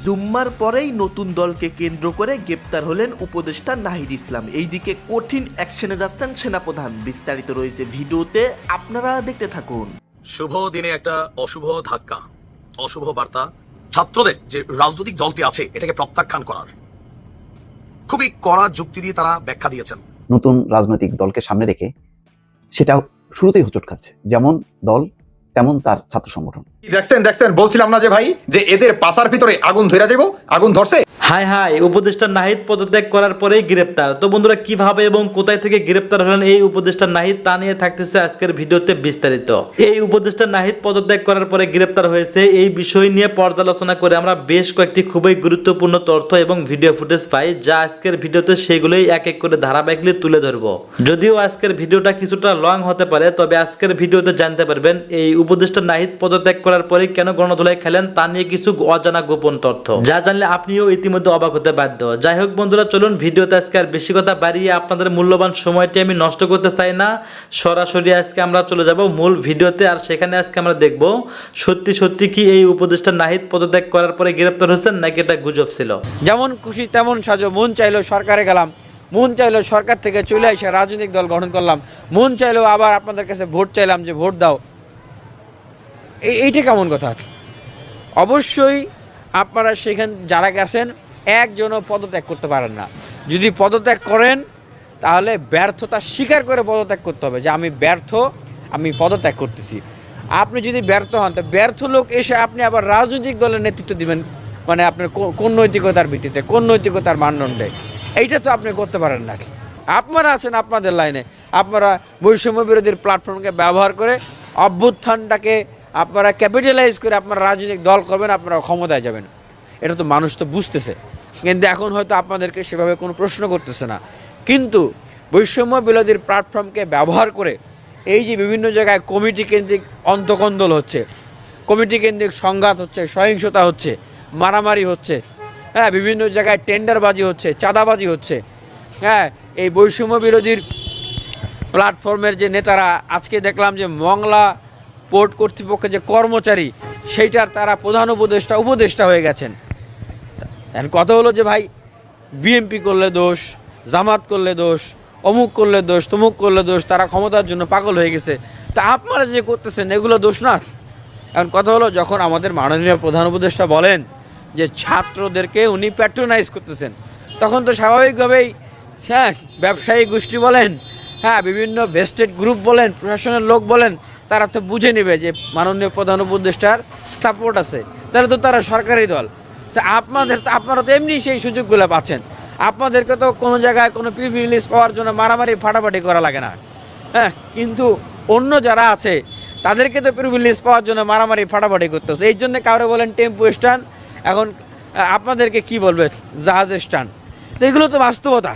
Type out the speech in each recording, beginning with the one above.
জুম্মার পরেই নতুন দলকে কেন্দ্র করে গ্রেপ্তার হলেন উপদেষ্টা নাহিদ ইসলাম। এইদিকে কঠিন অ্যাকশনে যাচ্ছেন সেনাপ্রধান। বিস্তারিত রয়েছে ভিডিওতে, আপনারা দেখতে থাকুন। শুভ দিনে একটা অশুভ ধাক্কা, অশুভ বার্তা ছাত্রদের যে রাজনৈতিক দলটি আছে এটাকে প্রত্যাখ্যান করার খুবই কড়া যুক্তি দিয়ে তারা ব্যাখ্যা দিয়েছেন। নতুন রাজনৈতিক দলকে সামনে রেখে সেটা শুরুতেই হোঁচট খাচ্ছে, যেমন দল তেমন তার ছাত্র সংগঠন। দেখছেন বলছিলাম না যে ভাই যে এদের পাশার ভিতরে আগুন ধরে যাবো, আগুন ধরছে। হাই হাই, উপদেষ্টা নাহিদ পদত্যাগ করার পরেই গ্রেপ্তার। তো বন্ধুরা, কিভাবে এবং কোথায় থেকে গ্রেপ্তার হলেন এই উপদেষ্টা নাহিদ, তা নিয়ে থাকতেছে আজকের ভিডিওতে বিস্তারিত। এই উপদেষ্টা নাহিদ পদত্যাগ করার পরে গ্রেপ্তার হয়েছে, এই বিষয় নিয়ে পর্যালোচনা করে আমরা বেশ কয়েকটি খুবই গুরুত্বপূর্ণ তথ্য এবং ভিডিও ফুটেজ পাই, যা আজকের ভিডিওতে সেগুলোই এক এক করে ধারাবাহিকলি তুলে ধরবো। যদিও আজকের ভিডিওটা কিছুটা লং হতে পারে, তবে আজকের ভিডিওতে জানতে পারবেন এই উপদেষ্টা নাহিদ পদত্যাগ করার পরে কেন গণধোলাই খেলেন, তা নিয়ে কিছু অজানা গোপন তথ্য, যা জানলে আপনিও ইতিমধ্যে অবাক হতে বাধ্য। যাই হোক বন্ধুরা, চলুন ভিডিওতে আজকে আর বেশি কথা বাড়িয়ে আপনাদের মূল্যবান সময়টি আমি নষ্ট করতে চাই না। সরাসরি আজকে আমরা চলে যাব মূল ভিডিওতে, আর সেখানে আজকে আমরা দেখব সত্যি সত্যি কি এই উপদেষ্টা নাহিদ পদত্যাগ করার পরে গ্রেপ্তার হয়েছেন নাকি এটা গুজব ছিল। যেমন খুশি তেমন সাজো, মন চাইলো সরকারে গেলাম, মন চাইলো সরকার থেকে চলে এসে রাজনৈতিক দল গঠন করলাম, মন চাইলো আবার আপনাদের কাছে ভোট চাইলাম যে ভোট দাও। এইটা কেমন কথা? অবশ্যই আপনারা সেখানে যারা গেছেন একজনও পদত্যাগ করতে পারেন না। যদি পদত্যাগ করেন তাহলে ব্যর্থতা স্বীকার করে পদত্যাগ করতে হবে, যে আমি ব্যর্থ, আমি পদত্যাগ করতেছি। আপনি যদি ব্যর্থ হন, তো ব্যর্থ লোক এসে আপনি আবার রাজনৈতিক দলের নেতৃত্ব দিবেন, মানে আপনার কোন নৈতিকতার ভিত্তিতে, কোন নৈতিকতার মানদণ্ডে? এইটা তো আপনি করতে পারেন না। আপনারা আছেন আপনাদের লাইনে, আপনারা বৈষম্য বিরোধীর প্ল্যাটফর্মকে ব্যবহার করে অভ্যুত্থানটাকে আপনারা ক্যাপিটালাইজ করে আপনারা রাজনৈতিক দল করবেন, আপনারা ক্ষমতায় যাবেন। এটা তো মানুষ তো বুঝতেছে, কিন্তু এখন হয়তো আপনাদেরকে সেভাবে কোনো প্রশ্ন করতেছে না। কিন্তু বৈষম্য বিরোধীর প্ল্যাটফর্মকে ব্যবহার করে এই যে বিভিন্ন জায়গায় কমিটি কেন্দ্রিক অন্তকন্দল হচ্ছে, কমিটি কেন্দ্রিক সংঘাত হচ্ছে, সহিংসতা হচ্ছে, মারামারি হচ্ছে, হ্যাঁ, বিভিন্ন জায়গায় টেন্ডারবাজি হচ্ছে, চাঁদাবাজি হচ্ছে, হ্যাঁ, এই বৈষম্য বিরোধীর প্ল্যাটফর্মের যে নেতারা, আজকে দেখলাম যে মংলা পোর্ট কর্তৃপক্ষের যে কর্মচারী, সেইটার তারা প্রধান উপদেষ্টা হয়ে গেছেন। এখন কথা হলো যে ভাই, বিএনপি করলে দোষ, জামাত করলে দোষ, অমুক করলে দোষ, তমুক করলে দোষ, তারা ক্ষমতার জন্য পাগল হয়ে গেছে। তা আপনারা যে করতেছেন এগুলো দোষ না। এখন কথা হলো, যখন আমাদের মাননীয় প্রধান উপদেষ্টা বলেন যে ছাত্রদেরকে উনি প্যাট্রোনাইজ করতেছেন, তখন তো স্বাভাবিকভাবেই, হ্যাঁ, ব্যবসায়ী গোষ্ঠী বলেন, হ্যাঁ, বিভিন্ন ভেস্টেড গ্রুপ বলেন, প্রশাসনের লোক বলেন, তারা তো বুঝে নেবে যে মাননীয় প্রধান উপদেষ্টার সাপোর্ট আছে, তাহলে তো তারা সরকারি দল। তা আপনারা তো এমনি সেই সুযোগগুলো পাচ্ছেন। আপনাদেরকে তো কোনো জায়গায় কোনো প্রিভিলেজ পাওয়ার জন্য মারামারি ফাটাফাটি করা লাগে না, হ্যাঁ, কিন্তু অন্য যারা আছে তাদেরকে তো প্রিভিলেজ পাওয়ার জন্য মারামারি ফাটাফাটি করতে হচ্ছে। এই জন্য কারো বলেন টেম্পো স্ট্যান্ড, এখন আপনাদেরকে কি বলবে, জাহাজ স্ট্যান্ড। তো এগুলো তো বাস্তবতা,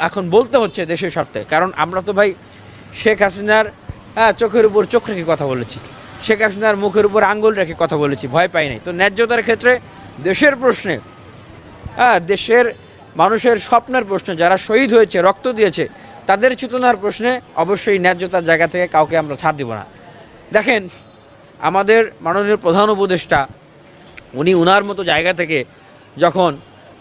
এখন বলতে হচ্ছে দেশের স্বার্থে। কারণ আমরা তো ভাই শেখ হাসিনার চোখের উপর চোখ রেখে কথা বলেছি, শেখ হাসিনার মুখের উপর আঙ্গুল রেখে কথা বলেছি, ভয় পাই নাই। তো ন্যায্যতার ক্ষেত্রে, দেশের প্রশ্নে, দেশের মানুষের স্বপ্নের প্রশ্নে, যারা শহীদ হয়েছে, রক্ত দিয়েছে, তাদের চেতনার প্রশ্নে অবশ্যই ন্যায্যতার জায়গা থেকে কাউকে আমরা ছাড় দিব না। দেখেন, আমাদের মাননীয় প্রধান উপদেষ্টা উনি উনার মতো জায়গা থেকে যখন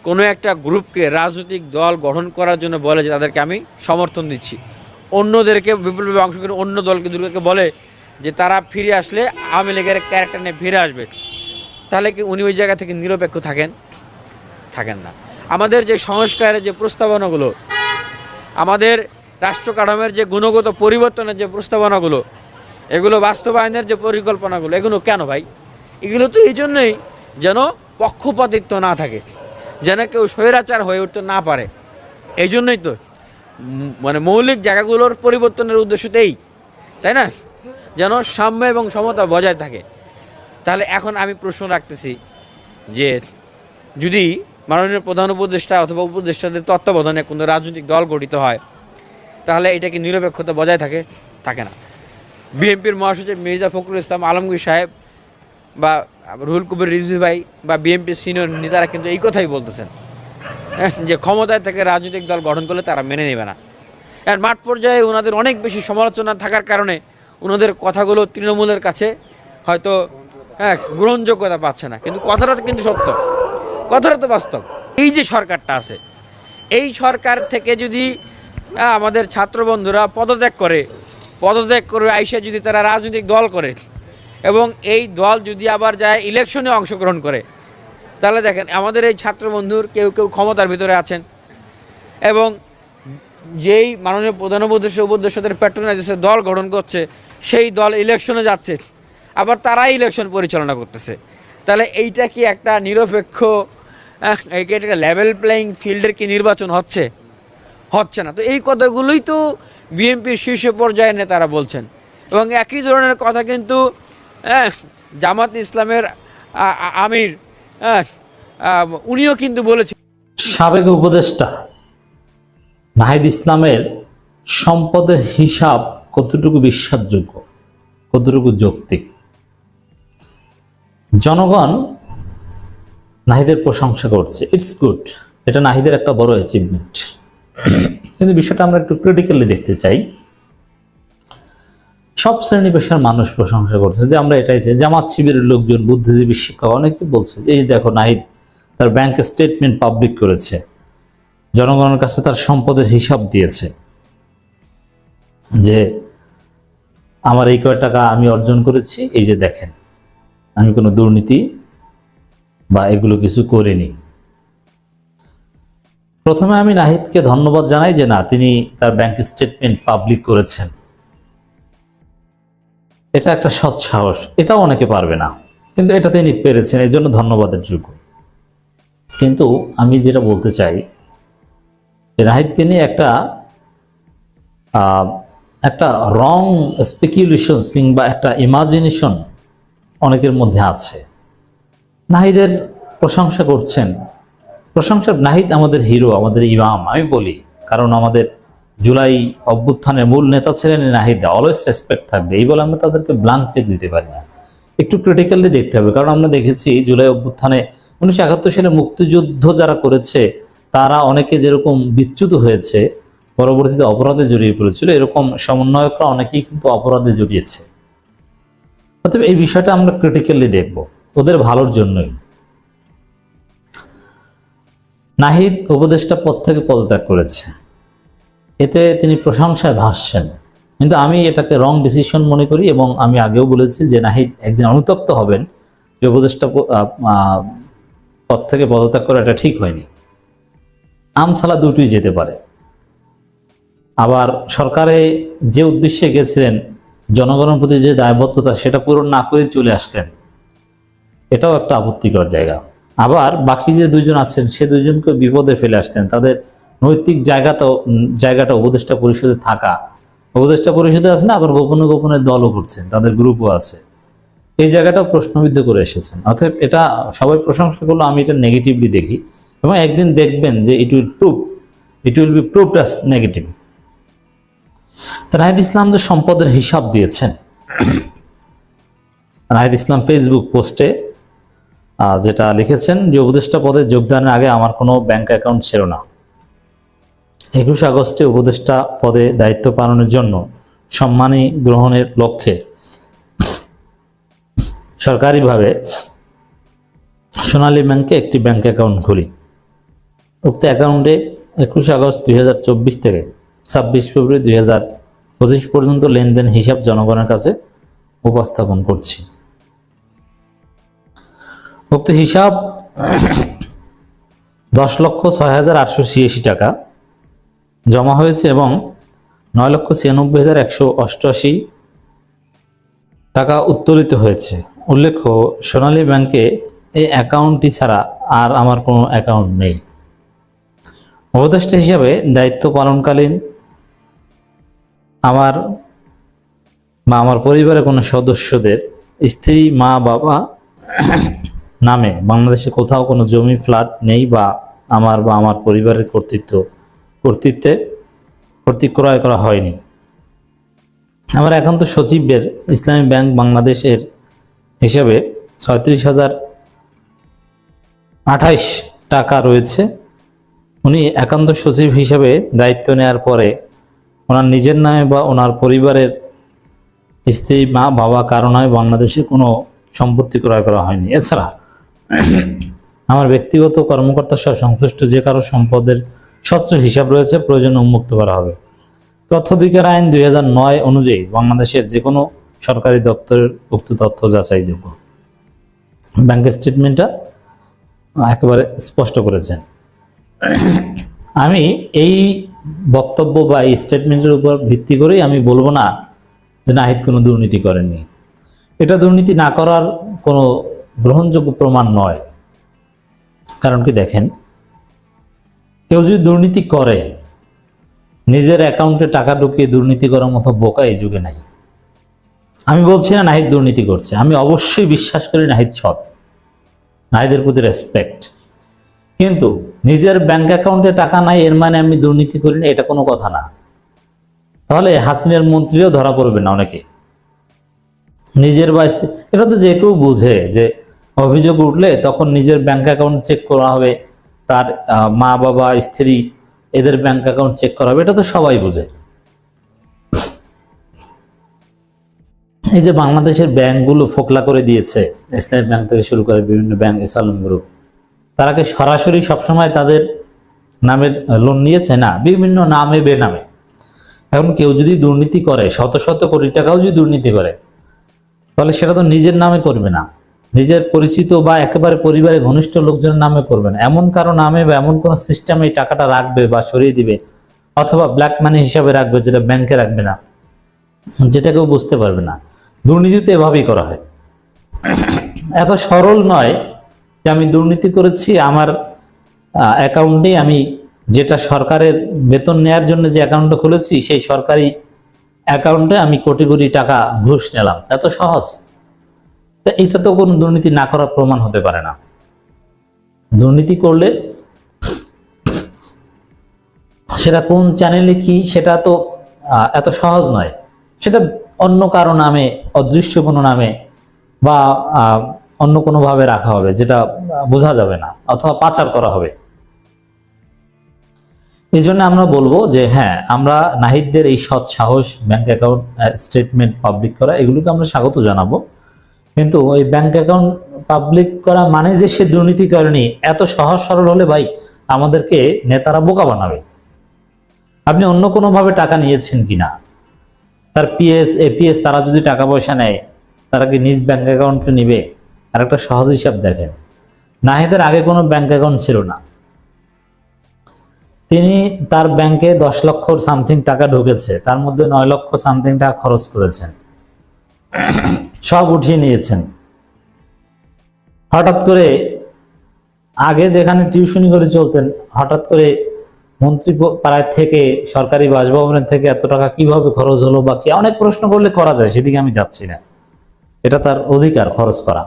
কোনো একটা গ্রুপকে রাজনৈতিক দল গঠন করার জন্য বলে যে তাদেরকে আমি সমর্থন দিচ্ছি, অন্যদেরকে বিপ্লবী অংশ করে অন্য দলকে বলে যে তারা ফিরে আসলে আওয়ামী লীগের ক্যারেক্টার নিয়ে ফিরে আসবে, তাহলে কি উনি ওই জায়গা থেকে নিরপেক্ষ থাকেন না? আমাদের যে সংস্কারের যে প্রস্তাবনাগুলো, আমাদের রাষ্ট্র কাঠামোর যে গুণগত পরিবর্তনের যে প্রস্তাবনাগুলো, এগুলো বাস্তবায়নের যে পরিকল্পনাগুলো, এগুলো কেন ভাই? এগুলো তো এই জন্যই যেন পক্ষপাতিত্ব না থাকে, যেন কেউ স্বৈরাচার হয়ে উঠতে না পারে। এই জন্যই তো মানে মৌলিক জায়গাগুলোর পরিবর্তনের উদ্দেশ্যতেই, তাই না, যেন সাম্য এবং সমতা বজায় থাকে। তাহলে এখন আমি প্রশ্ন রাখতেছি যে যদি মাননীয় প্রধান উপদেষ্টা অথবা উপদেষ্টাদের তত্ত্বাবধানে কোনো রাজনৈতিক দল গঠিত হয়, তাহলে এটা কি নিরপেক্ষতা বজায় থাকে না? বিএনপির মহাসচিব মির্জা ফখরুল ইসলাম আলমগীর সাহেব বা রুহুল কবির রিজভী ভাই বা বিএনপির সিনিয়র নেতারা কিন্তু এই কথাই বলতেছেন যে ক্ষমতায় থেকে রাজনৈতিক দল গঠন করলে তারা মেনে নেবে না। আর মাঠ পর্যায়ে ওনাদের অনেক বেশি সমালোচনা থাকার কারণে ওনাদের কথাগুলো তৃণমূলের কাছে হয়তো গ্রহণযোগ্যতা পাচ্ছে না, কিন্তু কথাটা কিন্তু সত্য। কথাটা তো বাস্তব। এই যে সরকারটা আছে, এই সরকার থেকে যদি আমাদের ছাত্র বন্ধুরা পদত্যাগ করে আইসা যদি তারা রাজনৈতিক দল করে এবং এই দল যদি আবার যায় ইলেকশনে অংশগ্রহণ করে, তাহলে দেখেন আমাদের এই ছাত্র বন্ধুর কেউ কেউ ক্ষমতার ভিতরে আছেন এবং যেই মাননীয় প্রধান উপদেষ্টাদের প্যাট্রোনাইজেসে দল গঠন করছে, সেই দল ইলেকশনে যাচ্ছে, আবার তারাই ইলেকশন পরিচালনা করতেছে। তাহলে এইটা কি একটা নিরপেক্ষ একটা লেভেল প্লেয়িং ফিল্ডের কি নির্বাচন হচ্ছে না? তো এই কথাগুলোই তো বিএনপির শীর্ষ পর্যায়ের নেতারা বলছেন এবং একই ধরনের কথা কিন্তু জামাত ইসলামের আমির উনিও কিন্তু বলেছেন। সাবেক উপদেষ্টা নাহিদ ইসলামের সম্পদের হিসাব কতটুকু বিশ্বাসযোগ্য, কতটুকু যৌক্তিক? জনগণ নাহিদের প্রশংসা করছে, ইটস গুড, এটা নাহিদের একটা বড় অ্যাচিভমেন্ট। কিন্তু বিষয়টা আমরা একটু ক্রিটিক্যালি দেখতে চাই। সব শ্রেণী পেশার মানুষ প্রশংসা করছে যে আমরা এটাই চাই। জামাত শিবিরের লোকজন, বুদ্ধিজীবী, শিক্ষক অনেকেই বলছে যে এই দেখো নাহিদ তার ব্যাংক স্টেটমেন্ট পাবলিক করেছে, জনগণের কাছে তার সম্পদের হিসাব দিয়েছে যে আমার এই কয় টাকা আমি অর্জন করেছি, এই যে দেখেন আমি কোনো দুর্নীতি বা এগুলো কিছু করিনি। প্রথমে আমি নাহিদকে ধন্যবাদ জানাই যে না, তিনি তার ব্যাংক স্টেটমেন্ট পাবলিক করেছেন, এটা একটা সৎ সাহস। এটাও অনেকে পারবে না, কিন্তু এটা তিনি পেরেছেন, এই জন্য ধন্যবাদের যোগ্য। কিন্তু আমি যেটা বলতে চাই, নাহিদকে নিয়ে একটা রং স্পেকুলেশনস কিংবা একটা ইমাজিনেশন অনেকের মধ্যে আছে। নাহিদের প্রশংসা করছেন, নাহিদ আমাদের হিরো, আমাদের ইমাম আমি বলি, কারণ আমাদের জুলাই অভ্যুত্থানের মূল নেতা ছিলেন নাহিদ। অলওয়েজ রেসপেক্ট থাকবে, এই বলে আমরা তাদেরকে ব্ল্যাঙ্ক চেক দিতে পারি না। একটু ক্রিটিক্যালি দেখতে হবে, কারণ আমরা দেখেছি জুলাই অভ্যুত্থানে 1971 সালে মুক্তিযুদ্ধ যারা করেছে তারা অনেকে যেরকম বিচ্যুত হয়েছে, পরবর্তীতে অপরাধে জড়িয়ে পড়েছিল, এরকম সমন্বয়করা অনেকেই কিন্তু অপরাধে জড়িয়েছে। অতএব এই বিষয়টা আমরা ক্রিটিক্যালি দেখব, ওদের ভালোর জন্যই। নাহিদ উপদেষ্টা পদ থেকে পদত্যাগ করেছে, এতে তিনি প্রশংসায় ভাসছেন, কিন্তু আমি এটাকে রং ডিসিশন মনে করি এবং আমি আগেও বলেছি যে নাহিদ একদিন অনুতপ্ত হবেন যে উপদেষ্টা পদ থেকে পদত্যাগ করা এটা ঠিক হয়নি। আমছালা দুটোই যেতে পারে। আবার সরকারে যে উদ্দেশ্যে গেছিলেন, জনগণের প্রতি যে দায়বদ্ধতা সেটা পূরণ না করে চলে আসলেন, এটাও একটা আপত্তিকর জায়গা। আবার বাকি যে দুইজন আছেন সে দুইজনকে বিপদে ফেলে আসতেন, তাদের নৈতিক জায়গাটা উপদেষ্টা পরিষদে থাকা, উপদেষ্টা পরিষদে আছে না, আবার গোপনে গোপনে দলও করছেন, তাদের গ্রুপও আছে, এই জায়গাটাও প্রশ্নবিদ্ধ করে এসেছেন। অতএব এটা সবাই প্রশংসা করলো, আমি এটা নেগেটিভলি দেখি এবং একদিন দেখবেন যে it will be proved as negative. Nahid Islam যে সম্পদের হিসাব দিয়েছেন, নাহিদ ইসলাম ফেসবুক পোস্টে যেটা লিখেছেন যে উপদেষ্টা পদে যোগদানের আগে আমার কোনো ব্যাংক অ্যাকাউন্ট ছিল না। 21 আগস্টে উপদেষ্টা পদে দায়িত্ব পালনের জন্য সম্মানী গ্রহণের লক্ষ্যে সরকারিভাবে সোনালী ব্যাংকে একটি ব্যাংক অ্যাকাউন্ট খুলি। উক্ত অ্যাকাউন্টে 21 আগস্ট 2024 থেকে 26 ফেব্রুয়ারি 2025 পর্যন্ত লেনদেন হিসাব জনগণের কাছে উপস্থাপন করছি। উক্ত হিসাব 10,06,886 টাকা জমা হয়েছে এবং 9,96,188 টাকা উত্তোলিত হয়েছে। উল্লেখ্য, সোনালী ব্যাংকে এই অ্যাকাউন্টটি ছাড়া আর আমার কোনো অ্যাকাউন্ট নেই। উপদেষ্টা হিসাবে দায়িত্ব পালনকালীন আমার বা আমার পরিবারের কোনো সদস্যদের স্ত্রী, মা, বাবা নামে বাংলাদেশে কোথাও কোনো জমি, ফ্ল্যাট নেই বা আমার পরিবারের কর্তৃত্বে ক্রয় করা হয়নি। আমার একান্ত সচিবের ইসলামী ব্যাংক বাংলাদেশের হিসাবে 36,028 টাকা রয়েছে। উনি একান্ত সচিব হিসাবে দায়িত্ব নেওয়ার পরে ওনার নিজের নামে বা ওনার পরিবারের স্ত্রী, মা, বাবা কারো নামে বাংলাদেশে কোনো সম্পত্তি ক্রয় করা হয়নি। এছাড়া আমার ব্যক্তিগত কর্মকর্তা সহ সংশ্লিষ্ট যে কারো সম্পদের স্বচ্ছ হিসাব রয়েছে প্রয়োজনে উন্মুক্ত করা হবে। তথ্য অধিকার আইন 2009 অনুযায়ী বাংলাদেশের যে কোনো সরকারি দপ্তরের উক্ত তথ্য যাচাইযোগ্য। ব্যাংকের স্টেটমেন্টটা একেবারে স্পষ্ট করেছেন। আমি এই বক্তব্য বা এই স্টেটমেন্টের উপর ভিত্তি করেই আমি বলবো না যে নাহিদ কোনো দুর্নীতি করেননি। এটা দুর্নীতি না করার কোনো গ্রহণযোগ্য প্রমাণ নয়। কারণ কি দেখেন, কেউ যদি দুর্নীতি করে, নিজের অ্যাকাউন্টে টাকা ঢুকিয়ে দুর্নীতি করার মতো বোকা এই যুগে নাই। আমি বলছি না নাহিদ দুর্নীতি করছে, আমি অবশ্যই বিশ্বাস করি নাহিদ সৎ, নাহিদের প্রতি রেসপেক্ট। কিন্তু নিজের ব্যাংক অ্যাকাউন্টে টাকা নাই এর মানে আমি দুর্নীতি করি না, এটা কোনো কথা না। তাহলে হাসিনার মন্ত্রীও ধরা পড়বে না অনেকে। নিজের বা এটা তো যে কেউ বুঝে যে অভিযোগ উঠলে তখন নিজের ব্যাংক অ্যাকাউন্ট চেক করা হবে, তার মা বাবা স্ত্রী এদের ব্যাংক অ্যাকাউন্ট চেক করা হবে, এটা তো সবাই বুঝে। এই যে বাংলাদেশের ব্যাংকগুলো ফোকলা করে দিয়েছে, ইসলামী ব্যাংক থেকে শুরু করে বিভিন্ন ব্যাংক, ইসলাম গ্রুপ, তারা কি সরাসরি সবসময় তাদের নামের লোন নিয়েছে? না, বিভিন্ন নামে বেনামে। এখন কেউ যদি দুর্নীতি করে, শত শত কোটি টাকাও যদি দুর্নীতি করে, তাহলে সেটা তো নিজের নামে করবে না, নিজের পরিচিত বা একেবারে পরিবারের ঘনিষ্ঠ লোকজনের নামে করবে না, এমন কারো নামে বা এমন কোনো সিস্টেমে এই টাকাটা রাখবে বা সরিয়ে দিবে, অথবা ব্ল্যাক মানি হিসাবে রাখবে, যেটা ব্যাংকে রাখবে না, যেটা কেউ বুঝতে পারবে না। দুর্নীতি তো এভাবেই করা হয়। এত সরল নয় যে আমি দুর্নীতি করেছি, আমার অ্যাকাউন্টে আমি যেটা সরকারের বেতন নেয়ার জন্য যে অ্যাকাউন্টটা খুলেছি সেই সরকারি অ্যাকাউন্টে আমি কোটি কোটি টাকা ঘুষ নিলাম, এত সহজ? তা এটা তো কোনো দুর্নীতি না করার প্রমাণ হতে পারে না। দুর্নীতি করলে সেটা কোন চ্যানেলে কি সেটা তো এত সহজ নয়। সেটা অন্য কারো নামে, অদৃশ্য কোনো নামে বা অন্য কোনোভাবে রাখা হবে, যেটা বোঝা যাবে না, অথবা পাচার করা হবে। এই জন্য আমরা বলবো যে হ্যাঁ, আমরা নাহিদদের এই সৎ সাহস, ব্যাংক অ্যাকাউন্ট স্টেটমেন্ট পাবলিক করা, এগুলোকে আমরা স্বাগত জানাবো। কিন্তু ওই ব্যাংক অ্যাকাউন্ট পাবলিক করা মানে যে সে দুর্নীতি করেনি, এত সহজ সরল হলে ভাই আমাদেরকে নেতারা বোকা বানাবে। আপনি অন্য কোনোভাবে টাকা নিয়েছেন কিনা, তার পিএস, এপিএস তারা যদি টাকা পয়সা নেয়, তারা কি নিজ ব্যাংক অ্যাকাউন্টে নিবে? আর একটা সহজ হিসাব দেখেন, নাহিদের আগে কোনো ব্যাংক অ্যাকাউন্ট ছিল না, তিনি তার ব্যাংকে 10 লক্ষ সামথিং টাকা ঢুকেছে, তার মধ্যে 9 লক্ষ সামথিং টাকা খরচ করেছেন, সব উঠিয়ে নিয়েছেন। হঠাৎ করে আগে যেখানে টিউশনি করে চলতেন, হঠাৎ করে মন্ত্রী পাড়ায় থেকে, সরকারি বাসভবনের থেকে এত টাকা কিভাবে খরচ হলো বা কি, অনেক প্রশ্ন করলে করা যায়, সেদিকে আমি যাচ্ছি না, এটা তার অধিকার খরচ করা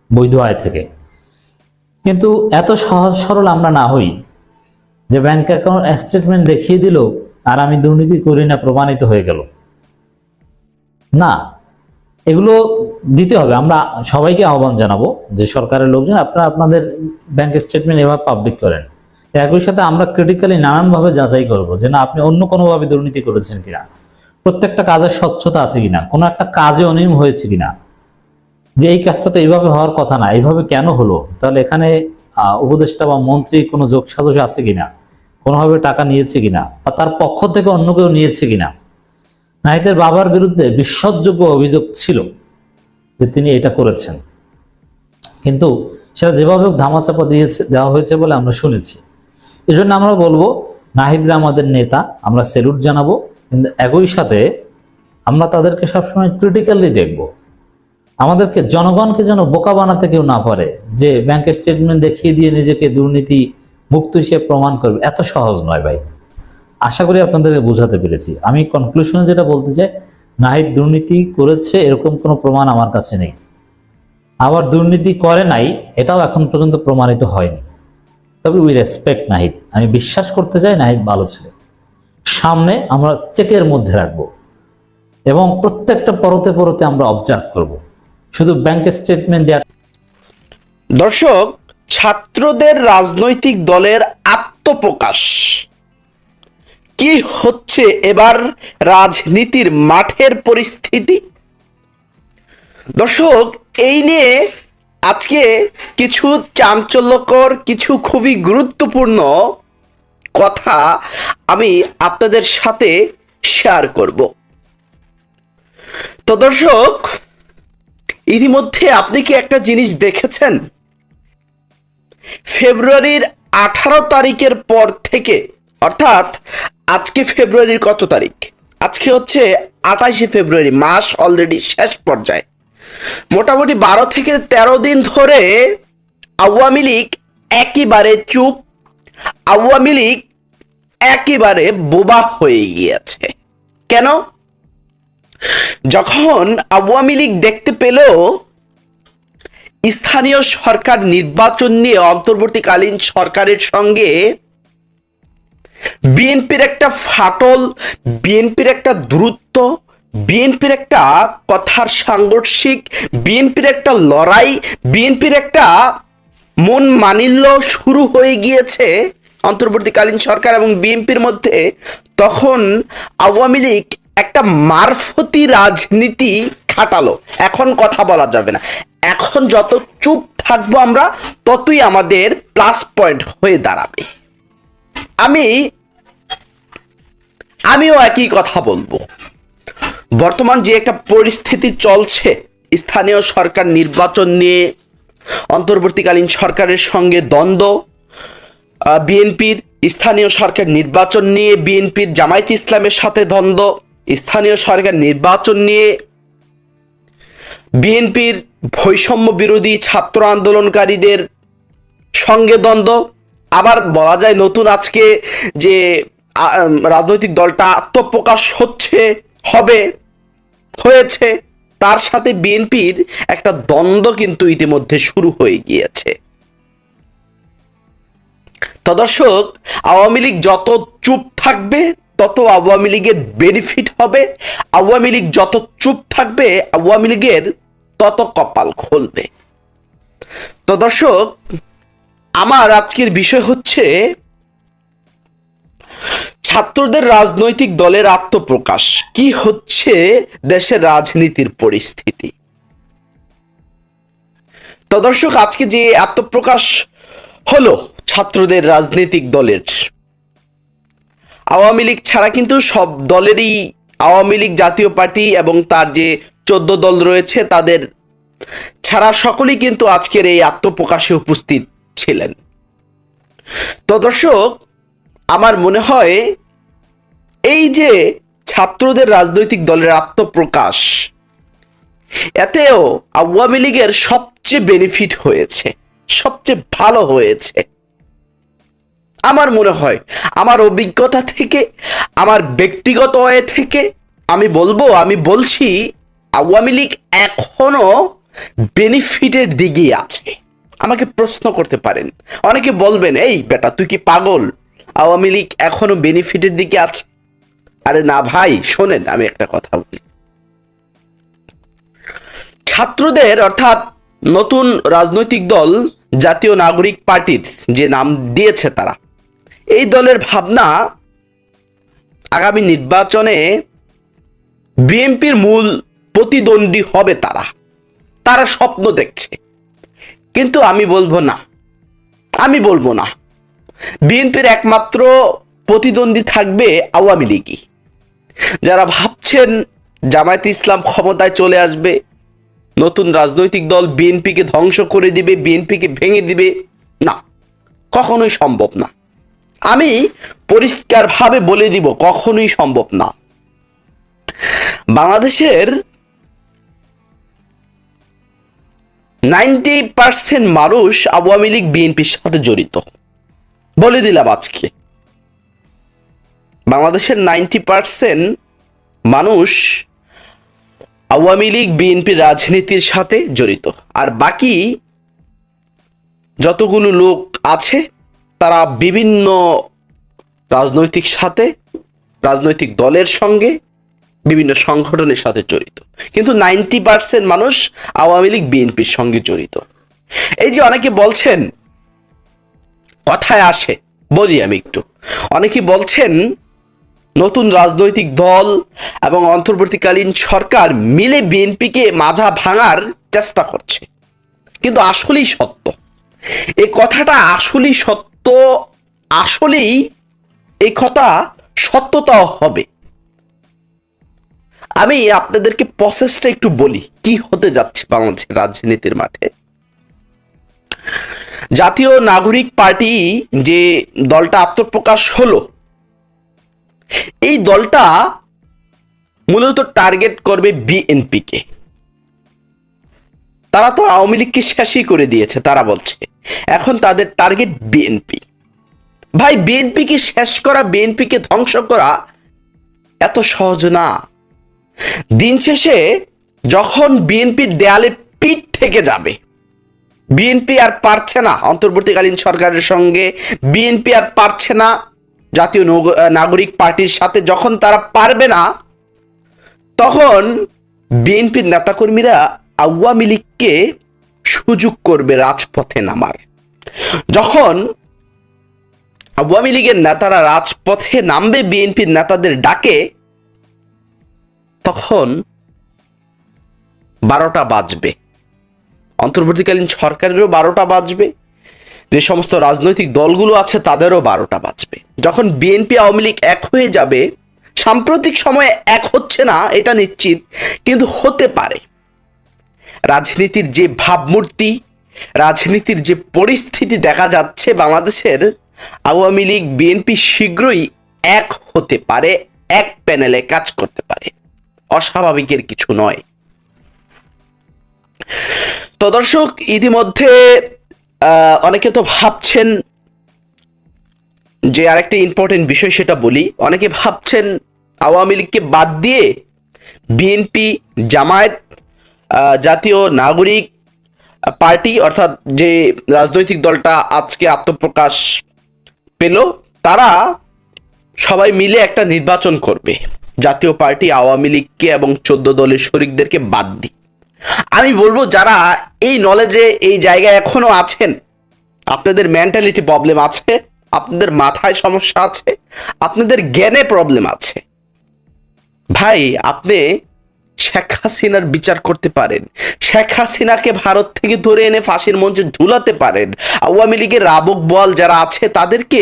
বৈধ আয় থেকে। কিন্তু এত সহজ সরল আমরা না হই যে ব্যাংক অ্যাকাউন্ট স্টেটমেন্ট দেখিয়ে দিল আর আমি দুর্নীতি করি না প্রমাণিত হয়ে গেল। না, এগুলো দিতে হবে। আমরা সবাইকে আহ্বান জানাবো যে সরকারের লোকজন আপনারা আপনাদের ব্যাংক স্টেটমেন্ট এভাবে পাবলিক করেন। একই সাথে আমরা ক্রিটিক্যালি নানানভাবে যাচাই করব যে না, আপনি অন্য কোনোভাবে দুর্নীতি করেছেন কিনা, প্রত্যেকটা কাজের স্বচ্ছতা আছে কিনা, কোনো একটা কাজে অনিয়ম হয়েছে কিনা, যে এই কাজটা তো এইভাবে হওয়ার কথা না, এইভাবে কেন হলো, তাহলে এখানে উপদেষ্টা বা মন্ত্রী কোনো যোগসাজশ আছে কিনা, কোনোভাবে টাকা নিয়েছে কিনা, বা তার পক্ষ থেকে অন্য কেউ নিয়েছে কিনা। নাহিদের বাবার বিরুদ্ধে বিশ্বাসযোগ্য অভিযোগ ছিল যে তিনি এটা করেছেন, কিন্তু সেটা যেভাবে ধামাচাপা দেওয়া হয়েছে বলে আমরা শুনেছি। এই জন্য আমরা বলবো নাহিদরা আমাদের নেতা, আমরা স্যালুট জানাবো, কিন্তু একই সাথে আমরা তাদেরকে সবসময় ক্রিটিক্যালি দেখব। আমাদেরকে, জনগণকে যেন বোকা বানাতে কেউ না পারে যে ব্যাংকের স্টেটমেন্ট দেখিয়ে দিয়ে নিজেকে দুর্নীতি মুক্ত হিসেবে প্রমাণ করবে, এত সহজ নয় ভাই। আশা করি আপনাদেরকে বোঝাতে পেরেছি। আমি কনক্লুশনে যেটা বলতে চাই, নাহিদ দুর্নীতি করেছে এরকম কোনো প্রমাণ আমার কাছে নেই, আবার দুর্নীতি করে নাই এটাও এখন পর্যন্ত প্রমাণিত হয়নি। তবে উই রেসপেক্ট নাহিদ, আমি বিশ্বাস করতে চাই নাহিদ ভালো ছেলে। সামনে আমরা চেকের মধ্যে রাখবো এবং প্রত্যেকটা পরতে পরতে আমরা অবজার্ভ করব, শুধু ব্যাংকের স্টেটমেন্ট দেওয়ার। দর্শক, ছাত্রদের রাজনৈতিক দলের আত্মপ্রকাশ কি হচ্ছে এবার রাজনীতির মাঠের পরিস্থিতি? দর্শক, এই নিয়ে আজকে কিছু চাঞ্চল্যকর, কিছু খুবই গুরুত্বপূর্ণ কথা আমি আপনাদের সাথে শেয়ার করব। তো দর্শক, ইতিমধ্যে আপনি কি একটা জিনিস দেখেছেন? ফেব্রুয়ারির 18 তারিখের পর থেকে, অর্থাৎ আজকে ফেব্রুয়ারির কত তারিখ? আজকে হচ্ছে 28শে ফেব্রুয়ারি, মাস অলরেডি শেষ পর্যায়ে। মোটামুটি 12 থেকে 13 দিন ধরে আওয়ামী লীগ একেবারে চুপ, আওয়ামী লীগ একেবারে বোবা হয়ে গিয়েছে। কেন? যখন আওয়ামী লীগ দেখতে পেল স্থানীয় সরকার নির্বাচন নিয়ে অন্তর্বর্তীকালীন সরকারের সঙ্গে বিএনপির একটা ফাটল, বিএনপির একটা দূরত্ব, বিএনপির একটা কথার সাংঘর্ষিক, বিএনপির একটা লড়াই, বিএনপির একটা মন মানিল্য শুরু হয়ে গিয়েছে অন্তর্বর্তীকালীন সরকার এবং বিএনপির মধ্যে, তখন আওয়ামী লীগ একটা মারফতি রাজনীতি খাটালো। এখন কথা বলা যাবে না, এখন যত চুপ থাকবো আমরা ততই আমাদের প্লাস পয়েন্ট হয়ে দাঁড়াবে। আমিও একই কথা বলবো। বর্তমান যে একটা পরিস্থিতি চলছে, স্থানীয় সরকার নির্বাচন নিয়ে অন্তর্বর্তীকালীন সরকারের সঙ্গে দ্বন্দ্ব, বিএনপির স্থানীয় সরকার নির্বাচন নিয়ে বিএনপির জামায়াত ইসলামের সাথে দ্বন্দ্ব, স্থানীয় সরকার নির্বাচন নিয়ে বিএনপির বৈষম্য বিরোধী ছাত্র আন্দোলনকারীদের সঙ্গে দ্বন্দ্ব, আবার বলা যায় নতুন আজকে যে রাজনৈতিক দলটা আত্মপ্রকাশ হয়েছে তার সাথে বিএনপির একটা দ্বন্দ্ব কিন্তু ইতিমধ্যে শুরু হয়ে গিয়েছে। তো দর্শক, আওয়ামী লীগ যত চুপ থাকবে তত আওয়ামী লীগের বেনিফিট হবে, আওয়ামী লীগ যত চুপ থাকবে আওয়ামী লীগের তত কপাল খুলবে। তো দর্শক, আমার আজকের বিষয় হচ্ছে ছাত্রদের রাজনৈতিক দলের আত্মপ্রকাশ। কি হচ্ছে দেশের রাজনীতির পরিস্থিতি? তো দর্শক, আজকে যে আত্মপ্রকাশ হলো ছাত্রদের রাজনৈতিক দলের, আওয়ামী লীগ ছাড়া কিন্তু সব দলেরই, আওয়ামী লীগ জাতীয় পার্টি এবং তার যে 14 দল রয়েছে তাদের ছাড়া সকলেই কিন্তু আজকের এই আত্মপ্রকাশে উপস্থিত ছিলেন। তো দর্শক, আমার মনে হয় এই যে ছাত্রদের রাজনৈতিক দলের আত্মপ্রকাশ, এতেও আওয়ামী লীগের সবচেয়ে বেনিফিট হয়েছে, সবচেয়ে ভালো হয়েছে। আমার মনে হয়, আমার অভিজ্ঞতা থেকে, আমার ব্যক্তিগত ওয়ে থেকে আমি বলছি আওয়ামী লীগ এখনো বেনিফিটের দিকেই আছে। আমাকে প্রশ্ন করতে পারেন, অনেকে বলবেন, এই বেটা তুই কি পাগল, আওয়ামী লীগ এখনো বেনিফিটের দিকে আছে? আরে না ভাই, শোনেন আমি একটা কথা বলি। ছাত্রদের, অর্থাৎ নতুন রাজনৈতিক দল জাতীয় নাগরিক পার্টির যে নাম দিয়েছে তারা, এই দলের ভাবনা আগামী নির্বাচনে বিএনপির মূল প্রতিদ্বন্দ্বী হবে তারা স্বপ্ন দেখছে। কিন্তু আমি বলবো না, বিএনপির একমাত্র প্রতিদ্বন্দ্বী থাকবে আওয়ামী লীগই। যারা ভাবছেন জামায়াত ইসলাম ক্ষমতায় চলে আসবে, নতুন রাজনৈতিক দল বিএনপিকে ধ্বংস করে দিবে, বিএনপিকে ভেঙে দিবে, না, কখনোই সম্ভব না। আমি পরিষ্কারভাবে বলে দিব, কখনোই সম্ভব না। বাংলাদেশের 90% মানুষ আওয়ামী লীগ বিএনপির সাথে জড়িত, বলে দিলাম আজকে। বাংলাদেশের 90% মানুষ আওয়ামী লীগ বিএনপির রাজনীতির সাথে জড়িত, আর বাকি যতগুলো লোক আছে তারা বিভিন্ন রাজনৈতিক দলের সঙ্গে, বিভিন্ন সংগঠনের সাথে জড়িত। কিন্তু 90% মানুষ আওয়ামী লীগ বিএনপির সঙ্গে জড়িত। এই যে অনেকে বলছেন, কথায় আসে, বলি আমি একটু, অনেকে বলছেন নতুন রাজনৈতিক দল এবং অন্তর্বর্তীকালীন সরকার মিলে বিএনপিকে মাজা ভাঙার চেষ্টা করছে। কিন্তু আসলেই সত্য, এই কথাটা আসলেই সত্য, আসলেই এই কথা সত্যতাও হবে। আমি আপনাদেরকে প্রসেসটা একটু বলি কি হতে যাচ্ছে বাংলাদেশের রাজনীতির মাঠে। জাতীয় নাগরিক পার্টি যে দলটা আত্মপ্রকাশ হলো, এই দলটা মূলত টার্গেট করবে বিএনপিকে। তারা তো আওয়ামী লীগকে শেষই করে দিয়েছে, তারা বলছে এখন তাদের টার্গেট বিএনপি। ভাই, বিএনপিকে শেষ করা, বিএনপিকে ধ্বংস করা এত সহজ না। দিন শেষে যখন বিএনপির দেয়ালে পিঠ থেকে যাবে, বিএনপি আর পারছে না অন্তর্বর্তীকালীন সরকারের সঙ্গে, বিএনপি আর পারছে না জাতীয় নাগরিক পার্টির সাথে, যখন তারা পারবে না তখন বিএনপির নেতাকর্মীরা আওয়ামী লীগকে সুযোগ করবে রাজপথে নামার। যখন আওয়ামী লীগের নেতারা রাজপথে নামবে বিএনপির নেতাদের ডাকে, তখন 12টা বাজবে, অন্তর্বর্তীকালীন সরকারেরও 12টা বাজবে, যে সমস্ত রাজনৈতিক দলগুলো আছে তাদেরও 12টা বাজবে। যখন বিএনপি আওয়ামী লীগ এক হয়ে যাবে, সাম্প্রতিক সময়ে এক হচ্ছে না এটা নিশ্চিত, কিন্তু হতে পারে। রাজনীতির যে ভাবমূর্তি, রাজনীতির যে পরিস্থিতি দেখা যাচ্ছে বাংলাদেশের, আওয়ামী লীগ বিএনপি শীঘ্রই এক হতে পারে, এক প্যানেলে কাজ করতে পারে, অস্বাভাবিকের কিছু নয়। তো দর্শক, ইতিমধ্যে অনেকে তো ভাবছেন যে আরেকটা ইম্পর্টেন্ট বিষয় সেটা বলি, অনেকে ভাবছেন আওয়ামী লীগকে বাদ দিয়ে বিএনপি, জামায়াত, জাতীয় নাগরিক পার্টি অর্থাৎ যে রাজনৈতিক দলটা আজকে আত্মপ্রকাশ পেল, তারা সবাই মিলে একটা নির্বাচন করবে জাতীয় পার্টি, আওয়ামী লীগকে এবং 14 দলের শরিকদেরকে বাদ দিয়ে। আমি বলবো যারা এই নলেজে, এই জায়গায় এখনো আছেন, আপনাদের মেন্টালিটি প্রবলেম আছে, আপনাদের মাথায় সমস্যা আছে, আপনাদের জ্ঞানে প্রবলেম আছে। ভাই, আপনি শেখ হাসিনার বিচার করতে পারেন, শেখ হাসিনাকে ভারত থেকে ধরে এনে ফাঁসির মঞ্চে ঝুলাতে পারেন, আওয়ামী লীগের রাবক বল যারা আছে তাদেরকে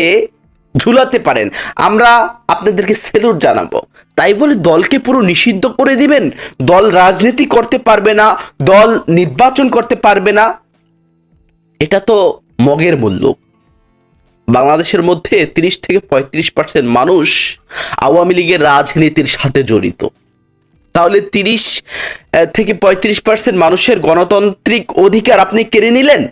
ঝুলাতে পারেন, আমরা আপনাদেরকে সেলুট জানাবো। তাই বলে দলকে পুরো নিষিদ্ধ করে দিবেন, দল রাজনীতি করতে পারবে না, দল নির্বাচন করতে পারবে না, এটা তো মগের মূল্য। বাংলাদেশের মধ্যে 30 থেকে 35% মানুষ আওয়ামী লীগের রাজনীতির সাথে জড়িত। তাহলে 30 থেকে 35% মানুষের গণতান্ত্রিক অধিকার আপনি কেড়ে নিলেন?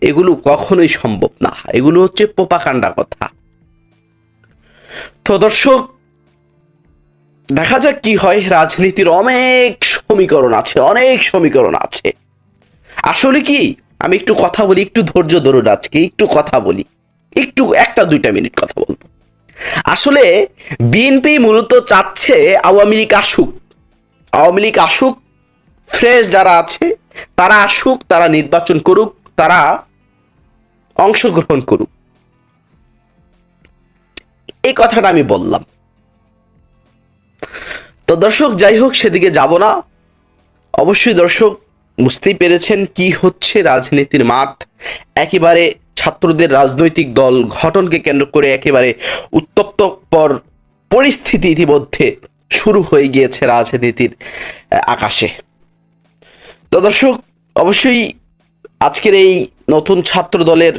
এগুলো কখনোই সম্ভব না, এগুলো হচ্ছে পোপাকাণ্ডা কথা। তো দর্শক, দেখা যাক কি হয়। রাজনীতির অনেক সমীকরণ আছে, অনেক সমীকরণ আছে। আসলে কি, আমি একটু কথা বলি, একটু ধৈর্য ধরুন, আজকে একটু কথা বলি, একটু 1-2 মিনিট কথা বলবো। আসলে বিএনপি মূলত চাচ্ছে আওয়ামী লীগ আসুক, আওয়ামী লীগ আসুক, ফ্রেশ যারা আছে তারা আসুক, তারা নির্বাচন করুক, তারা অংশগ্রহণ করুক, এই কথাটা আমি বললাম। তো দর্শক, যাই হোক, সেদিকে যাব না। অবশ্যই দর্শক বুঝতেই পেরেছেন কি হচ্ছে রাজনীতির মাঠ। একেবারে ছাত্রদের রাজনৈতিক দল গঠনকে কেন্দ্র করে একেবারে উত্তপ্তকর পরিস্থিতি ইতিমধ্যে শুরু হয়ে গিয়েছে রাজনীতির আকাশে। তো দর্শক, অবশ্যই আজকের এই নতুন ছাত্র দলের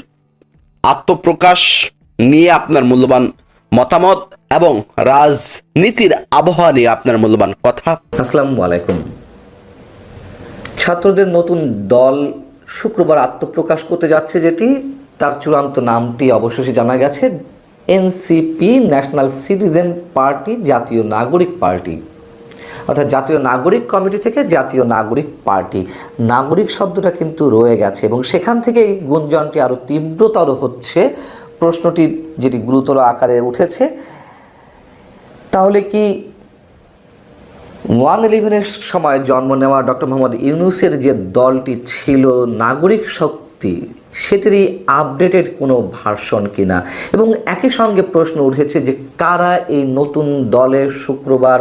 আত্মপ্রকাশ নিয়ে আপনার মূল্যবান মতামত এবং রাজনীতির আবহাওয়া নিয়ে আপনার মূল্যবান কথা। আসসালামু আলাইকুম। ছাত্রদের নতুন দল শুক্রবার আত্মপ্রকাশ করতে যাচ্ছে, যেটি তার চূড়ান্ত নামটি অবশেষে জানা গেছে, এনসিপি, ন্যাশনাল সিটিজেন পার্টি, জাতীয় নাগরিক পার্টি, অর্থাৎ জাতীয় নাগরিক কমিটি থেকে জাতীয় নাগরিক পার্টি। নাগরিক শব্দটা কিন্তু রয়ে গেছে এবং সেখান থেকে এই গুঞ্জনটি আরও তীব্রতর হচ্ছে। প্রশ্নটি যেটি গুরুতর আকারে উঠেছে, তাহলে কি 1/11-এর সময় জন্ম নেওয়া ডক্টর মোহাম্মদ ইউনূসের যে দলটি ছিল নাগরিক শক্তি, সেটিরই আপডেটেড কোনো ভার্সন কিনা? এবং একই সঙ্গে প্রশ্ন উঠেছে যে কারা এই নতুন দলে শুক্রবার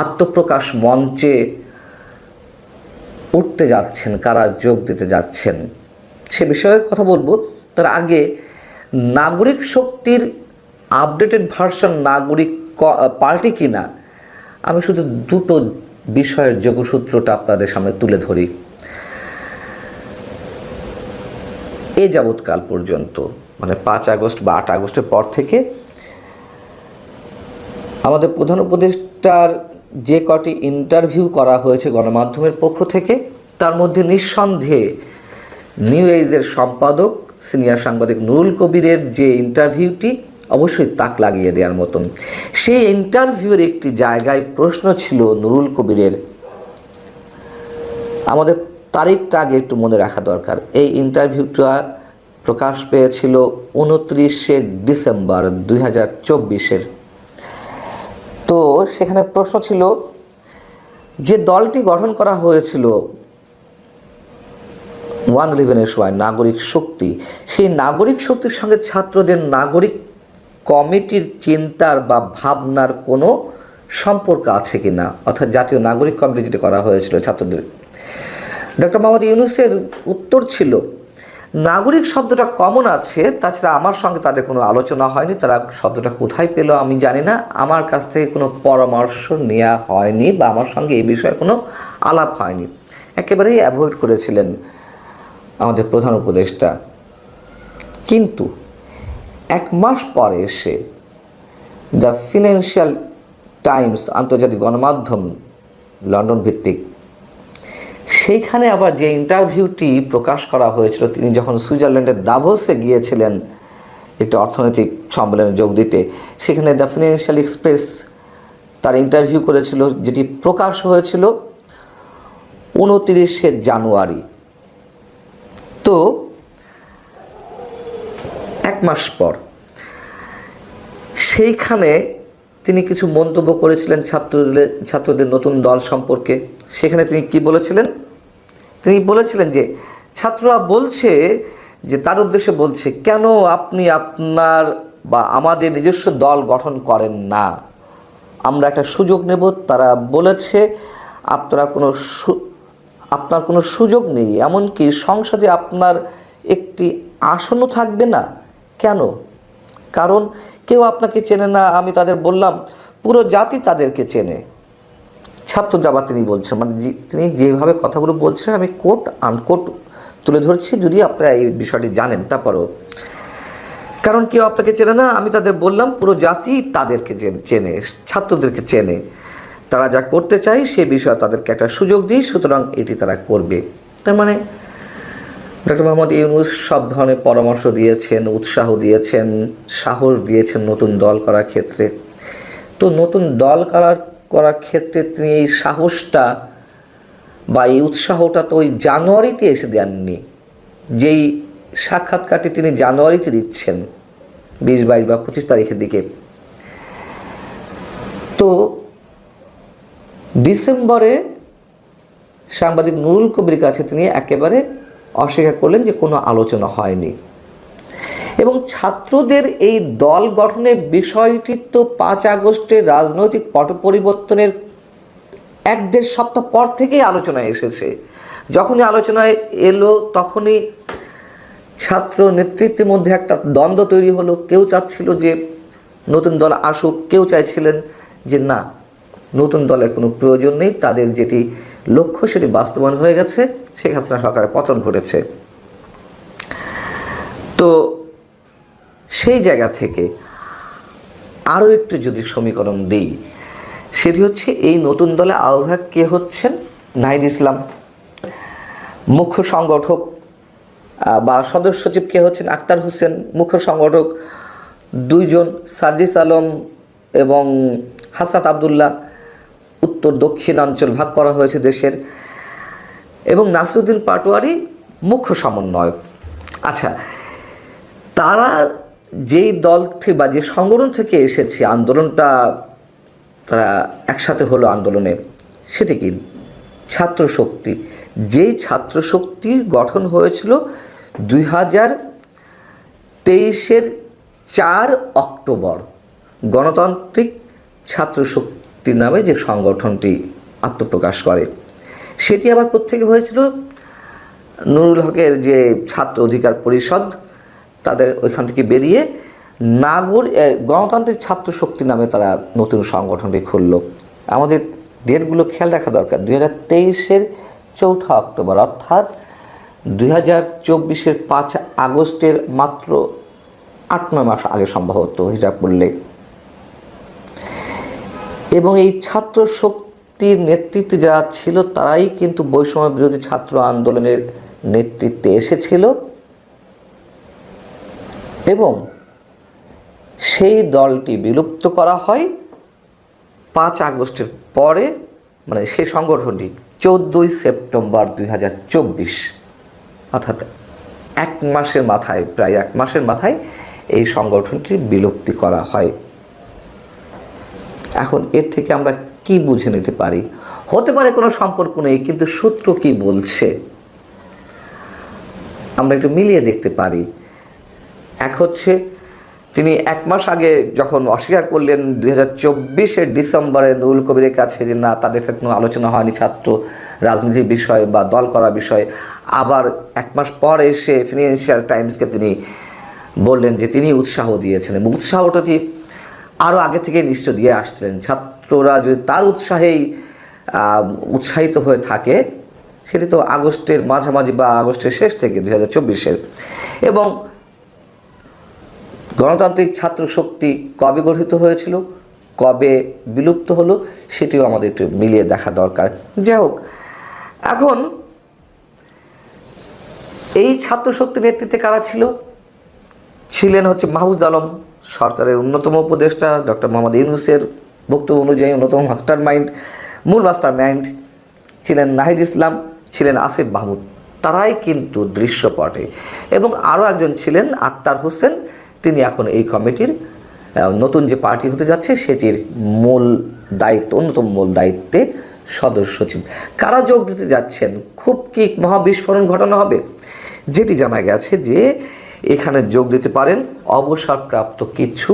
আত্মপ্রকাশ মঞ্চে উঠতে যাচ্ছেন, কারা যোগ দিতে যাচ্ছেন সে বিষয়ে কথা বলবো। তার আগে নাগরিক শক্তির আপডেটেড ভার্সন নাগরিক পার্টি কিনা, আমি শুধু দুটো বিষয়ের যোগসূত্রটা আপনাদের সামনে তুলে ধরি। এ যাবৎকাল পর্যন্ত মানে 5 আগস্ট বা 8 আগস্টের পর থেকে আমাদের প্রধান উপদেষ্টার যে কটি ইন্টারভিউ করা হয়েছে গণমাধ্যমের পক্ষ থেকে, তার মধ্যে নিঃসন্দেহে নিউ এজের সম্পাদক সিনিয়র সাংবাদিক নুরুল কবিরের যে ইন্টারভিউটি অবশ্যই তাক লাগিয়ে দেওয়ার মতন। সেই ইন্টারভিউয়ের একটি জায়গায় প্রশ্ন ছিল নুরুল কবিরের, আমাদের তারিখটা আগে একটু মনে রাখা দরকার। এই ইন্টারভিউটা প্রকাশ পেয়েছিল 29শে ডিসেম্বর 2024-এর। তো সেখানে প্রশ্ন ছিল যে দলটি গঠন করা হয়েছিল 1/11-এর সময় নাগরিক শক্তি, সেই নাগরিক শক্তির সঙ্গে ছাত্রদের নাগরিক কমিটির চিন্তার বা ভাবনার কোনো সম্পর্ক আছে কি না, অর্থাৎ জাতীয় নাগরিক কমিটি যেটা করা হয়েছিল ছাত্রদের। ডক্টর মোহাম্মদ ইউনূসের উত্তর ছিল নাগরিক শব্দটা কমন আছে, তাছাড়া আমার সঙ্গে তাদের কোনো আলোচনা হয়নি, তারা শব্দটা কোথায় পেল আমি জানি না, আমার কাছ থেকে কোনো পরামর্শ নেওয়া হয়নি বা আমার সঙ্গে এই বিষয়ে কোনো আলাপ হয়নি, একেবারেই অ্যাভয়েড করেছিলেন আমাদের প্রধান উপদেষ্টা। কিন্তু 1 মাস পরে এসে দ্য ফিনান্সিয়াল টাইমস আন্তর্জাতিক গণমাধ্যম লন্ডন ভিত্তিক, সেইখানে আবার যে ইন্টারভিউটি প্রকাশ করা হয়েছিল, তিনি যখন সুইজারল্যান্ডের দাভোসে গিয়েছিলেন একটি অর্থনৈতিক সম্মেলনে যোগ দিতে, সেখানে দ্য ফিনান্সিয়াল এক্সপ্রেস তার ইন্টারভিউ করেছিল, যেটি প্রকাশ হয়েছিল 29শে জানুয়ারি। তো 1 মাস পর সেইখানে তিনি কিছু মন্তব্য করেছিলেন ছাত্রদের নতুন দল সম্পর্কে। সেখানে তিনি কি বলেছিলেন? তিনি বলেছিলেন যে ছাত্ররা বলছে, যে তার উদ্দেশ্যে বলছে, কেন আপনি আপনার বা আমাদের নিজস্ব দল গঠন করেন না, আমরা একটা সুযোগ নেব। তারা বলেছে আপনার কোনো সুযোগ নেই, এমনকি সংসদে আপনার একটি আসনও থাকবে না। কেন? কারণ কেউ আপনাকে চেনে না। আমি তাদের বললাম পুরো জাতি তাদেরকে চেনে। ছাত্র যাবা তিনি বলছেন, মানে তিনি যেভাবে কথাগুলো বলছেন আমি কোট আনকোট তুলে ধরছি, যদি আপনারা এই বিষয়টি জানেন তারপরেও। কারণ কেউ আপনাকে চেনে না, আমি তাদের বললাম পুরো জাতি তাদেরকে চেনে, ছাত্রদেরকে চেনে। তারা যা করতে চায় সে বিষয়ে তাদেরকে একটা সুযোগ দিই, সুতরাং এটি তারা করবে। তার মানে ডক্টর মোহাম্মদ ইউনূস সব ধরনের পরামর্শ দিয়েছেন, উৎসাহ দিয়েছেন, সাহস দিয়েছেন নতুন দল করার ক্ষেত্রে। তো নতুন দল করার ক্ষেত্রে তিনি এই সাহসটা বা এই উৎসাহটা তো ওই জানুয়ারিতে এসে দেননি, যেই সাক্ষাৎকারটি তিনি জানুয়ারিতে দিচ্ছেন 20, 22 বা 25 তারিখের দিকে। তো ডিসেম্বরে সাংবাদিক নুরুল কবির কাছে তিনি একেবারে অস্বীকার করলেন যে কোনো আলোচনা হয়নি। এবং ছাত্রদের এই দল গঠনের বিষয়টি তো 5 আগস্টের রাজনৈতিক পট পরিবর্তনের 1-1.5 সপ্তাহ পর থেকেই আলোচনায় এসেছে। যখনই আলোচনায় এলো তখনই ছাত্র নেতৃত্বের মধ্যে একটা দ্বন্দ্ব তৈরি হলো। কেউ চাচ্ছিল যে নতুন দল আসুক, কেউ চাইছিলেন যে না, নতুন দলের কোনো প্রয়োজন নেই, তাদের যেটি লক্ষ্য সেটি বাস্তবায়ন হয়ে গেছে, শেখ হাসিনা সরকারের পতন ঘটেছে। তো সেই জায়গা থেকে আরও একটু যদি সমীকরণ দিই, সেটি হচ্ছে এই নতুন দলে আহ্বায়ক কে হচ্ছেন? নাহিদ ইসলাম। মুখ্য সংগঠক বা সদস্য সচিব কে হচ্ছেন? আক্তার হোসেন। মুখ্য সংগঠক 2 জন, সার্জিস আলম এবং হাসান আবদুল্লাহ। উত্তর দক্ষিণাঞ্চল ভাগ করা হয়েছে দেশের। এবং নাসিরউদ্দিন পাটোয়ারি মুখ্য সমন্বয়ক। আচ্ছা, তারা যেই দল থেকে বা যে সংগঠন থেকে এসেছে, আন্দোলনটা তারা একসাথে হলো আন্দোলনে, সেটি কি? ছাত্র শক্তি। যেই ছাত্র শক্তি গঠন হয়েছিল 2023-এর 4 অক্টোবর, গণতান্ত্রিক ছাত্র শক্তি নামে যে সংগঠনটি আত্মপ্রকাশ করে। সেটি আবার কোত্থেকে হয়েছিল? নুরুল হকের যে ছাত্র অধিকার পরিষদ, তাদের ওইখান থেকে বেরিয়ে গণতান্ত্রিক ছাত্র শক্তি নামে তারা নতুন সংগঠনটি খুলল। আমাদের ডেটগুলো খেয়াল রাখা দরকার। 2023-এর 4 অক্টোবর, অর্থাৎ 2024-এর 5 আগস্টের মাত্র 8-9 মাস আগে সম্ভবত হিসাব করলে। এবং এই ছাত্র শক্তির নেতৃত্বে যারা ছিল তারাই কিন্তু বৈষম্য বিরোধী ছাত্র আন্দোলনের নেতৃত্বে এসেছিল এবং সেই দলটি বিলুপ্ত করা হয় 5 আগস্টের পরে, মানে সেই সংগঠনটি 14 সেপ্টেম্বর 2024, অর্থাৎ প্রায় এক মাসের মাথায় এই সংগঠনটির বিলুপ্তি করা হয়। এখন এর থেকে আমরা কি বুঝে নিতে পারি? হতে পারে কোনো সম্পর্ক নেই, কিন্তু সূত্র কি বলছে আমরা একটু মিলিয়ে দেখতে পারি। এক হচ্ছে, তিনি 1 মাস আগে যখন অস্বীকার করলেন 2024-এর ডিসেম্বরে নুরুল কবিরের কাছে যে না, তাদের সাথে কোনো আলোচনা হয়নি ছাত্র রাজনীতির বিষয় বা দল করার বিষয়ে, আবার 1 মাস পর এসে ফিনান্সিয়াল টাইমসকে তিনি বললেন যে তিনি উৎসাহ দিয়েছেন এবং উৎসাহটা আরও আগে থেকে নিশ্চয় দিয়ে আসছিলেন। ছাত্ররা যদি তার উৎসাহেই উৎসাহিত হয়ে থাকে, সেটি তো আগস্টের মাঝামাঝি বা আগস্টের শেষ থেকে 2024-এর। এবং গণতান্ত্রিক ছাত্র শক্তি কবে গঠিত হয়েছিল, কবে বিলুপ্ত হলো, সেটিও আমাদের একটু মিলিয়ে দেখা দরকার। যাই হোক, এখন এই ছাত্র শক্তির নেতৃত্বে কারা ছিলেন হচ্ছে মাহফুজ আলম, সরকারের অন্যতম উপদেষ্টা, ডক্টর মোহাম্মদ ইউনূসের বক্তব্য অনুযায়ী অন্যতম মূল মাস্টার মাইন্ড ছিলেন নাহিদ ইসলাম, ছিলেন আসিফ মাহমুদ। তারাই কিন্তু দৃশ্যপটে। এবং আরও একজন ছিলেন আক্তার হোসেন, তিনি এখন এই কমিটির নতুন যে পার্টি হতে যাচ্ছে সেটির অন্যতম মূল দায়িত্বে সদস্য সচিব। কারা যোগ দিতে যাচ্ছেন? খুব কি মহাবিস্ফোরণ ঘটানো হবে? যেটি জানা গেছে যে এখানে যোগ দিতে পারেন অবসরপ্রাপ্ত কিছু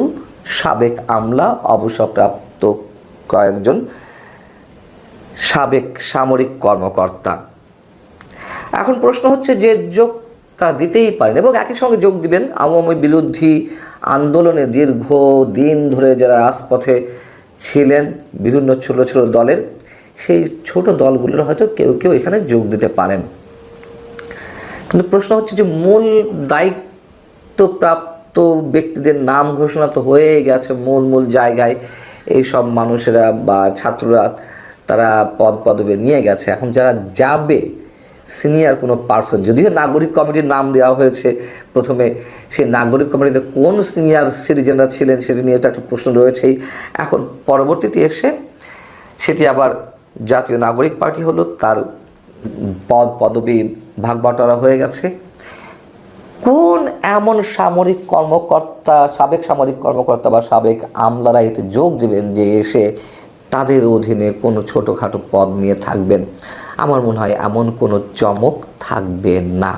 সাবেক আমলা, অবসরপ্রাপ্ত কয়েকজন সাবেক সামরিক কর্মকর্তা। এখন প্রশ্ন হচ্ছে যে যোগ তারা দিতেই পারেন এবং একই সঙ্গে যোগ দিবেন আওয়ামী বিরোধী আন্দোলনে দীর্ঘদিন ধরে যারা রাজপথে ছিলেন বিভিন্ন ছোট ছোট দলের, সেই ছোট দলগুলোর হয়তো কেউ কেউ এখানে যোগ দিতে পারেন। কিন্তু প্রশ্ন হচ্ছে যে মূল দায়িত্বপ্রাপ্ত ব্যক্তিদের নাম ঘোষণা তো হয়ে গেছে মূল জায়গায়, এইসব মানুষেরা বা ছাত্ররা তারা পদবি নিয়ে গেছে। এখন যারা যাবে সিনিয়র কোনো পার্সন, যদিও নাগরিক কমিটির নাম দেওয়া হয়েছে প্রথমে, সেই নাগরিক কমিটিতে কোন সিনিয়র সিটিজেনরা ছিলেন সেটি নিয়ে তো একটা প্রশ্ন রয়েছেই। এখন পরবর্তীতে এসে সেটি আবার জাতীয় নাগরিক পার্টি হলো, তার পদবি ভাগ বাটোয়ারা হয়ে গেছে। কোন এমন সামরিক কর্মকর্তা, সাবেক সামরিক কর্মকর্তা বা সাবেক আমলারা এতে যোগ দেবেন যে এসে তাদের অধীনে কোনো ছোটোখাটো পদ নিয়ে থাকবেন? আমার মনে হয় এমন কোনো চমক থাকবে না।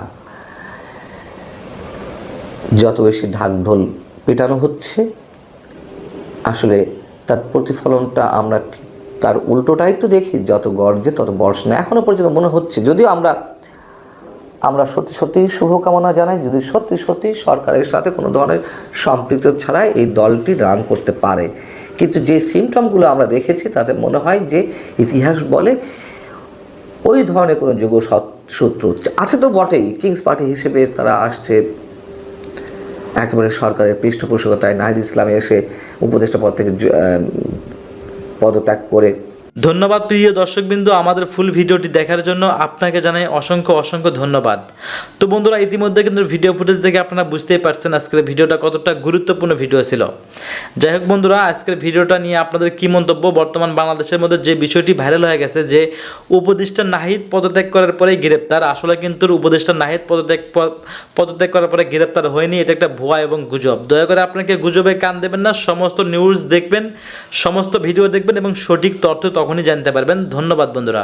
যত বেশি ঢাকঢোল পেটানো হচ্ছে, আসলে তার প্রতিফলনটা আমরা তার উল্টোটাই তো দেখি, যত গর্জে তত বর্ষে না। এখনও পর্যন্ত মনে হচ্ছে, যদিও আমরা সত্যি শুভকামনা জানাই, যদি সত্যি সরকারের সাথে কোনো ধরনের সম্পৃক্ত ছাড়াই এই দলটি রান করতে পারে। কিন্তু যে সিমটমগুলো আমরা দেখেছি তাতে মনে হয় যে ইতিহাস বলে ওই ধরনের কোনো যোগসূত্র আছে তো বটেই। কিংস পার্টি হিসেবে তারা আসছে একেবারে সরকারের পৃষ্ঠপোষকতায়, নাহিদ ইসলাম এসে উপদেষ্টা পদ থেকে পদত্যাগ করে। ধন্যবাদ প্রিয় দর্শকবৃন্দ, আমাদের ফুল ভিডিওটি দেখার জন্য আপনাকে জানাই অসংখ্য ধন্যবাদ। তো বন্ধুরা, ইতিমধ্যে কিন্তু ভিডিও ফুটেজ দেখে আপনারা বুঝতেই পারছেন আজকের ভিডিওটা কতটা গুরুত্বপূর্ণ ভিডিও ছিল। যাই হোক বন্ধুরা, আজকের ভিডিওটা নিয়ে আপনাদের কী মন্তব্য? বর্তমান বাংলাদেশের মধ্যে যে বিষয়টি ভাইরাল হয়ে গেছে যে উপদেষ্টা নাহিদ পদত্যাগ করার পরেই গ্রেপ্তার, আসলে কিন্তু উপদেষ্টা নাহিদ পদত্যাগ করার পরে গ্রেপ্তার হয়নি, এটা একটা ভুয়া এবং গুজব। দয়া করে আপনাকে গুজবে কান দেবেন না, সমস্ত নিউজ দেখবেন, সমস্ত ভিডিও দেখবেন এবং সঠিক তথ্য তখনই জানতে পারবেন। ধন্যবাদ বন্ধুরা।